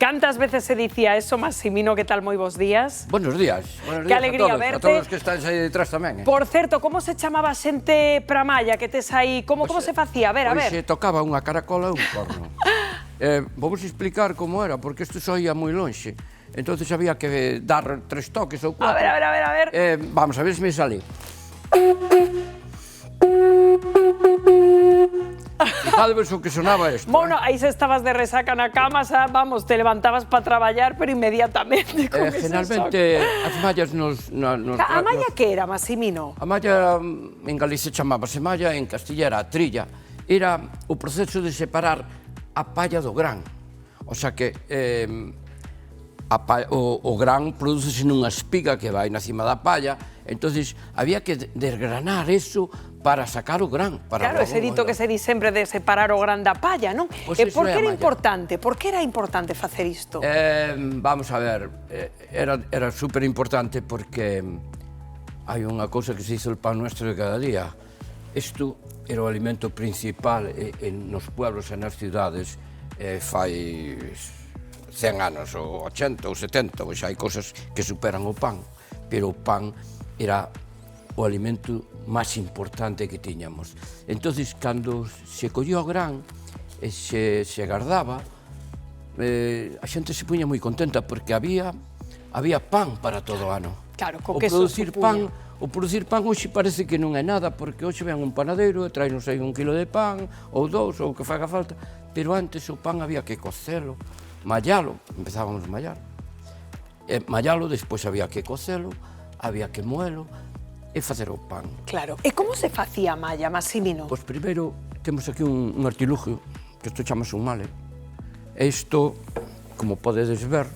Cantas veces se dicía eso, Massimino, que tal, moi bons días? Buenos días Que alegría verte. a todos os que estáis aí detrás tamén. Por certo, como se chamaba a xente pra malla que tes aí? Como se facía? A ver, a ver. Se tocaba unha caracola e un corno. Vamos explicar como era, porque isto só ia moi lonxe. Entonces había que dar 3 toques ou 4. A ver. Vamos a ver se me sale. Fijadevos o que sonaba isto. Bueno, aí se estabas de resaca na cama, xa, vamos, te levantabas para traballar, pero inmediatamente con ese Generalmente as mallas nos... A malla que era, Massimino? A malla en Galicia chamábase malla, en Castilla era a trilla. Era o proceso de separar a palla do gran. O sea que o gran produce nunha espiga que vai na cima da palla, entonces había que desgranar eso para sacar o gran. Claro, ese dito que se di sempre de separar o gran da palla, non? E por que era importante? Por que era importante facer isto? Vamos a ver, era super importante porque hai unha cousa que se hizo el pan nuestro de cada día. Isto era o alimento principal nos pueblos e nas cidades fai 100 anos, ou 80 ou 70, ou xa hai cousas que superan o pan, pero o pan era o alimento máis importante que tiñamos. Entonces, cando se collía o gran e se gardaba, a xente se puña moi contenta porque había pan para todo o ano. Claro, co que eso supuña. O producir pan hoxe parece que non é nada, porque hoxe ven un panadeiro e trae, non sei, 1 kilo de pan, ou 2, ou o que faga falta, pero antes o pan había que cocelo, mallalo, empezábamos a mallar. Mallalo, despois había que cocelo, había que moelo e facer o pan. Claro. E como se facía a malla, Massimino? Pois primeiro temos aquí un artilugio, que isto chamase un male. E isto, como podedes ver,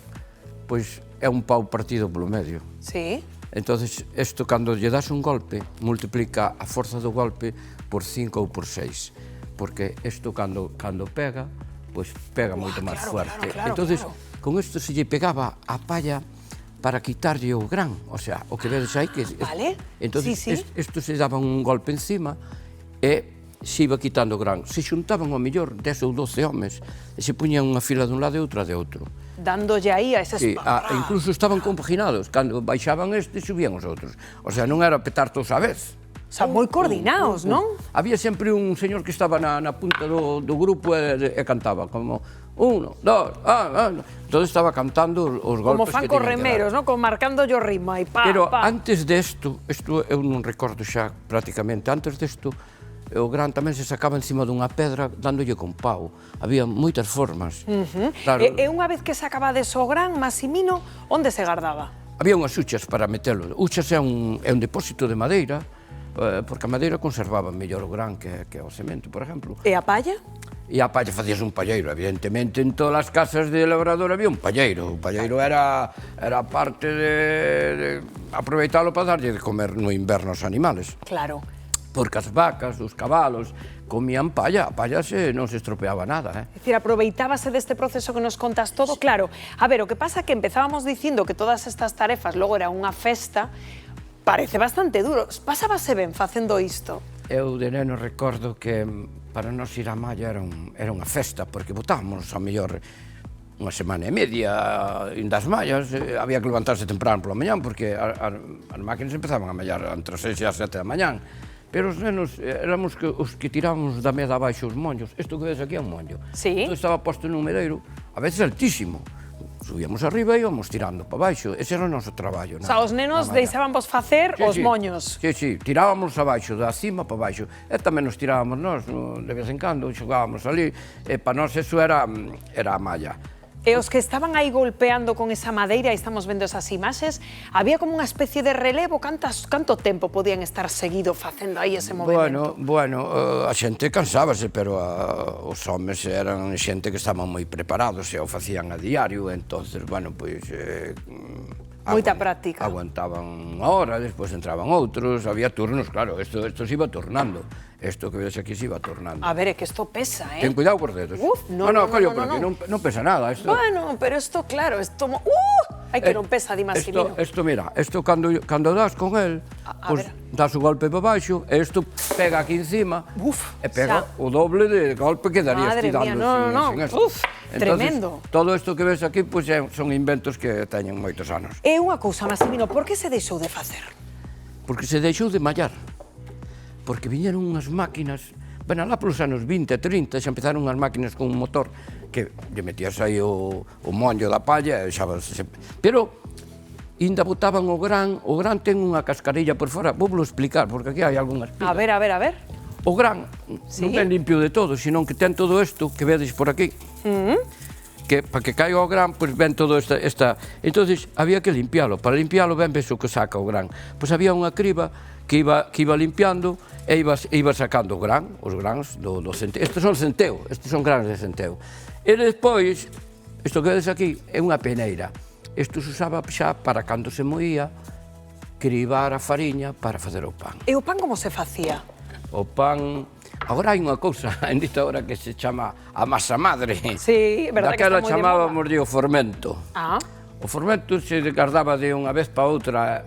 pois é un pau partido polo medio. Sí. Entonces, isto, cando lle das un golpe, multiplica a forza do golpe por 5 ou por 6. Porque isto, cando pega, pois pega moito máis fuerte. Entonces, con isto se lle pegaba a palla para quitarlle o gran, o sea, o que vedes aí que... Vale, entonces, isto se daba un golpe encima e se iba quitando o gran. Se xuntaban ao mellor 10 ou 12 homes e se puñan unha fila dun lado e outra de outro. Dándolle aí a esas... Sí, incluso estaban compaginados, cando baixaban este subían os outros. O sea, non era petar todos a vez. O sea, moi coordinados, non? Había sempre un señor que estaba na punta do grupo e cantaba, como 1, 2, todo estaba cantando os golpes que Como fan tiñan cos remeros, non? Como marcando o ritmo aí, pa, Pero pa. antes desto, isto eu non recordo xa prácticamente, antes desto, o gran tamén se sacaba encima dunha pedra dándolle con pau. Había moitas formas. Claro, E unha vez que sacabades o gran, Massimino, onde se gardaba? había unhas huchas para metelo. Huchas é un depósito de madeira, porque a madeira conservaba mellor o gran que o cemento, por exemplo. E a palla? E a palla facías un palleiro, evidentemente en todas as casas de labrador había un palleiro. O palleiro era parte de aproveitalo para darlle de comer no inverno aos animales. Claro. Porque as vacas, os cabalos, comían palla, a palla non se estropeaba nada. É dicir, aproveitábase deste proceso que nos contas todo, claro. A ver, o que pasa é que empezábamos dicindo que todas estas tarefas logo era unha festa, parece bastante duro. Pasábase ben facendo isto? Eu de neno recordo que para nós ir á malla era unha festa, porque botábamos a mellor unha semana e media das mallas, había que levantarse temprano pola mañán, porque as máquinas empezaban a mallar entre as 6 e as 7 da mañán. Pero os nenos éramos os que tirábamos da meda abaixo os moños. Isto que ves aquí é un moño. Sí. Isto estaba posto nun medeiro, a veces altísimo. Subíamos arriba e íbamos tirando para baixo. Ese era o noso traballo. O sea, os nenos deixábamos facer os moños. Sí, tirábamos abaixo, da cima para baixo. E tamén nos tirábamos nós, de vez en cando, xogábamos ali. E para nós eso era a malla. E os que estaban aí golpeando con esa madeira, e estamos vendo esas imaxes, había como unha especie de relevo, canto tempo podían estar seguido facendo aí ese movimento? Bueno, a xente cansábase, pero os homes eran xente que estaban moi preparados e o facían a diario, entonces, bueno, pois... Moita práctica. Aguantaban unha hora, despois entraban outros, había turnos, claro, isto se iba turnando. Isto que ves aquí se iba turnando. A ver, é que isto pesa, eh? Ten cuidado cos dedos. Uf, collo, porque non pesa nada. Bueno, pero isto, claro, isto... Ai, que non pesa, di Massimino. Isto, mira, isto cando das con el, pois das o golpe para baixo, e isto pega aquí encima, e pega o doble de golpe que darías ti dando sin esto. Uf, tremendo. Todo isto que ves aquí, pois son inventos que teñen moitos anos. É unha cousa, Massimino, por que se deixou de facer? Porque se deixou de mallar. Porque viñeron unhas máquinas, bueno, lá polos anos 20, 30, xa empezaron unhas máquinas con un motor que lle metías aí o moño da palla e xa... Pero ainda botaban o gran ten unha cascarilla por fora, vou explicar, porque aquí hai algunhas pilas. A ver. O gran non ten limpio de todo, senón que ten todo isto que vedes por aquí. Que para que caiga o gran, pois ven todo esta... Entonces, había que limpiálo. Para limpiálo, ven ves o que saca o gran. Pois había unha criba que iba limpiando e iba sacando o gran, os grans do centeo. Estes son centeo, estes son grans de centeo. E despois, isto que vedes aquí, é unha peneira. Isto se usaba xa para cando se moía, cribar a fariña para facer o pan. E o pan como se facía? O pan... Agora hai unha cousa, en dita hora, que se chama a masa madre. Sí, verdad que está moi de moda. Daquela chamábamos o fermento. O fermento se guardaba de unha vez para outra,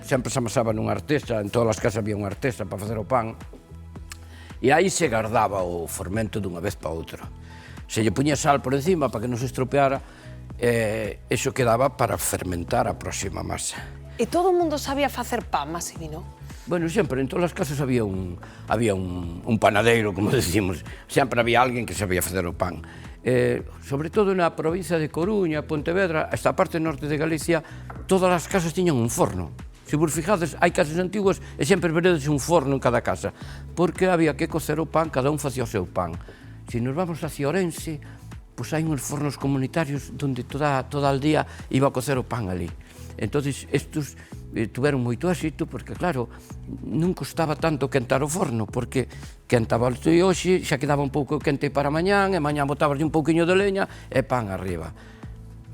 sempre se amasaba nunha artesa, en todas as casas había unha artesa para facer o pan, e aí se guardaba o fermento dunha vez para outra. Se lle puña sal por encima para que non se estropeara, eso quedaba para fermentar a próxima masa. E todo o mundo sabía facer pan, Massimino? Bueno, sempre, en todas as casas había un panadeiro, como decimos. Sempre había alguén que sabía facer o pan. Sobre todo na provincia de Coruña, Pontevedra, esta parte norte de Galicia, todas as casas tiñan un forno. Se vos fijades, hai casas antiguas e sempre veredes un forno en cada casa, porque había que cocer o pan, cada un facía o seu pan. Se nos vamos hacia Ourense, pois hai uns fornos comunitarios onde toda a aldea iba a cocer o pan ali. Entón, estes tuveron moito éxito porque, claro, non costaba tanto quentar o forno, porque quentaba hoxe, xa quedaba un pouco quente para mañán, e mañán botabas un pouquiño de leña e pan arriba.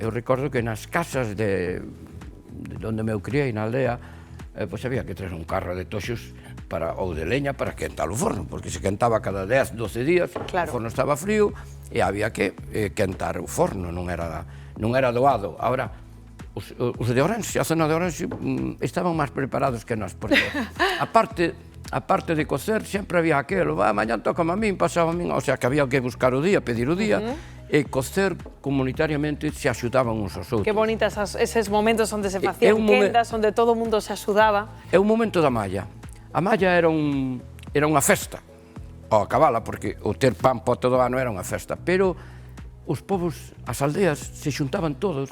Eu recordo que nas casas de onde me criei, na aldea, pois había que traer un carro de toxos ou de leña para quentar o forno, porque se quentaba cada 10, 12 días, o forno estaba frío e había que quentar o forno, non era doado. Ahora, os de Ourense, a zona de Ourense, estaban máis preparados que nós, porque a parte de cocer, sempre había aquelo, mañán tócame a min, pasaba a min, o sea, que había que buscar o día, pedir o día, e cocer comunitariamente se axudaban uns aos outros. Que bonitas eses momentos onde se facían quendas, onde todo o mundo se axudaba. É o momento da malla. A malla era unha festa, ao acabala, porque o ter pan para todo o ano era unha festa, pero os povos, as aldeas, se xuntaban todos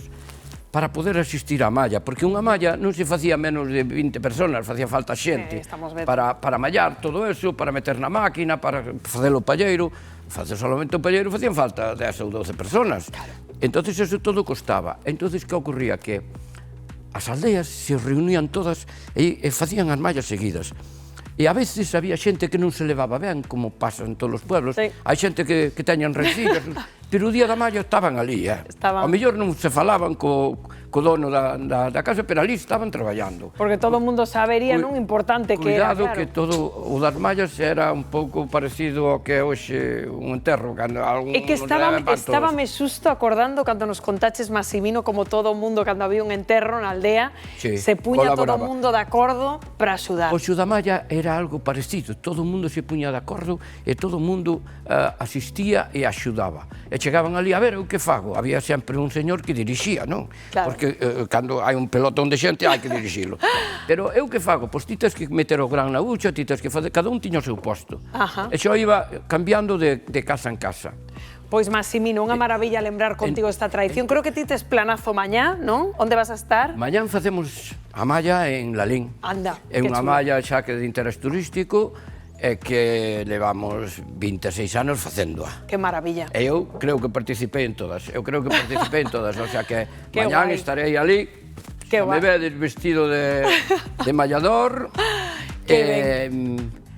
para poder asistir á malla, porque unha malla non se facía menos de 20 personas, facía falta xente para mallar todo eso, para meter na máquina, para facer o palleiro. Facer solamente o palleiro facían falta 10 ou 12 personas. Entón, eso todo costaba. Entón, que ocorría? Que as aldeas se reunían todas e facían as mallas seguidas. E a veces había xente que non se levaba ben, como pasa en todos os pueblos. Hai xente que teñan rencillas, pero o día da malla estaban ali. Ao mellor non se falaban co dono da casa, pero ali estaban traballando. Porque todo o mundo sabería, non, importante que era, claro. Cuidado que todo o das mallas era un pouco parecido ao que é hoxe un enterro. E que estábame xusto acordando cando nos contaches, Massimino, como todo o mundo, cando había un enterro na aldea, se puña todo o mundo de acordo para axudar. O da malla era algo parecido, todo o mundo se puña de acordo e todo o mundo asistía e axudaba. E chegaban ali, a ver, o que fago? Había sempre un señor que dirixía, non? Porque cando hai un pelotón de xente hai que dirixilo. Pero eu que fago? Pois ti tens que meter o gran na bucha, ti tens que fazer, cada un tiña o seu posto. E xo iba cambiando de casa en casa. Pois, Massimino, unha maravilla lembrar contigo esta tradición. Creo que ti tes planazo mañá, non? Onde vas a estar? Mañán facemos a malla en Lalín. Anda, é unha malla xa que é de interés turístico e que levamos 26 anos facéndoa. Que maravilla. E eu creo que participei en todas, o sea que mañán estarei ali, me vedes vestido de mallador, e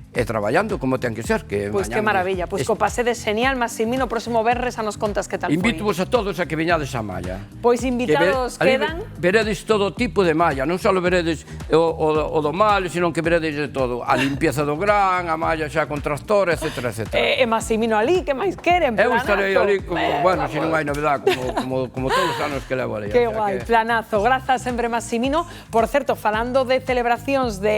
e traballando como ten que ser, que Pois que maravilla, pois co pasede señal, Massimino, próximo venres a nos contas que tal foi. Invito-vos a todos a que veñades a Malla. Pois invitados quedan. Veredes todo tipo de malla, non só veredes o do mal, sino que veredes de todo. A limpieza do gran, a malla xa con tractor, etc. E Massimino ali, que máis queren? Eu estarei ali, bueno, se non hai novedade, como todos os anos que levo ali. Que guai, planazo. Grazas sempre, Massimino. Por certo, falando de celebracións de